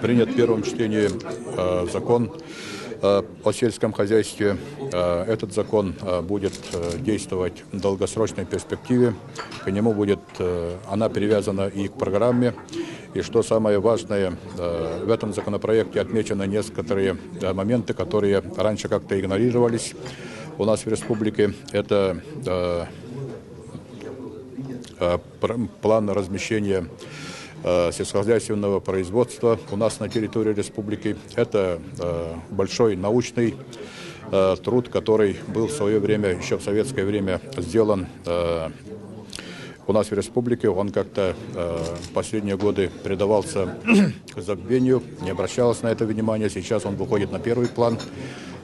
принят в первом чтении закон о сельском хозяйстве. Этот закон будет действовать в долгосрочной перспективе. К нему будет, она привязана и к программе. И что самое важное, в этом законопроекте отмечены некоторые моменты, которые раньше как-то игнорировались у нас в республике. Это план размещения сельскохозяйственного производства у нас на территории республики. Это большой научный труд, который был в свое время, еще в советское время, сделан у нас в республике. Он как-то в последние годы предавался к забвению, не обращалось на это внимания. Сейчас он выходит на первый план.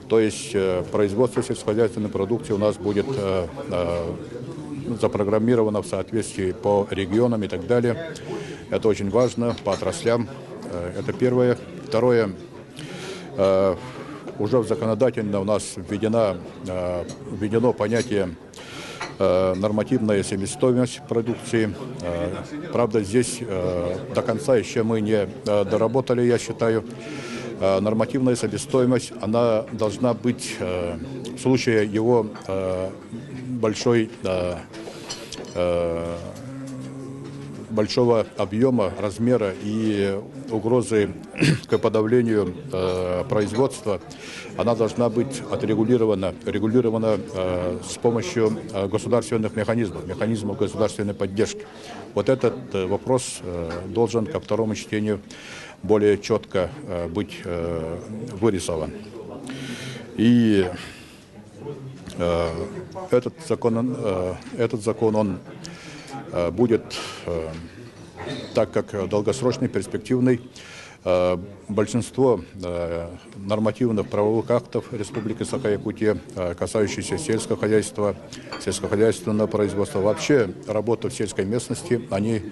То есть производство сельскохозяйственной продукции у нас будет запрограммировано в соответствии по регионам и так далее. Это очень важно по отраслям. Это первое. Второе. Уже в законодательно у нас введено понятие нормативная себестоимость продукции. Правда, здесь до конца еще мы не доработали, я считаю. Нормативная себестоимость, она должна быть в случае его большого объема, размера и угрозы к подавлению производства, она должна быть регулирована с помощью государственных механизмов государственной поддержки. Вот этот вопрос должен ко второму чтению более четко быть вырисован. И этот закон он будет, так как долгосрочный, перспективный. Большинство нормативных правовых актов Республики Саха-Якутия, касающиеся сельскохозяйственного производства, вообще работа в сельской местности, они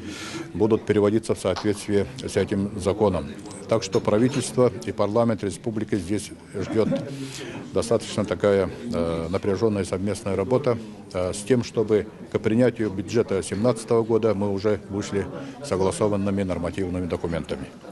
будут переводиться в соответствии с этим законом. Так что правительство и парламент республики здесь ждет достаточно такая напряженная совместная работа с тем, чтобы к принятию бюджета 2017 года мы уже вышли согласованными нормативными документами.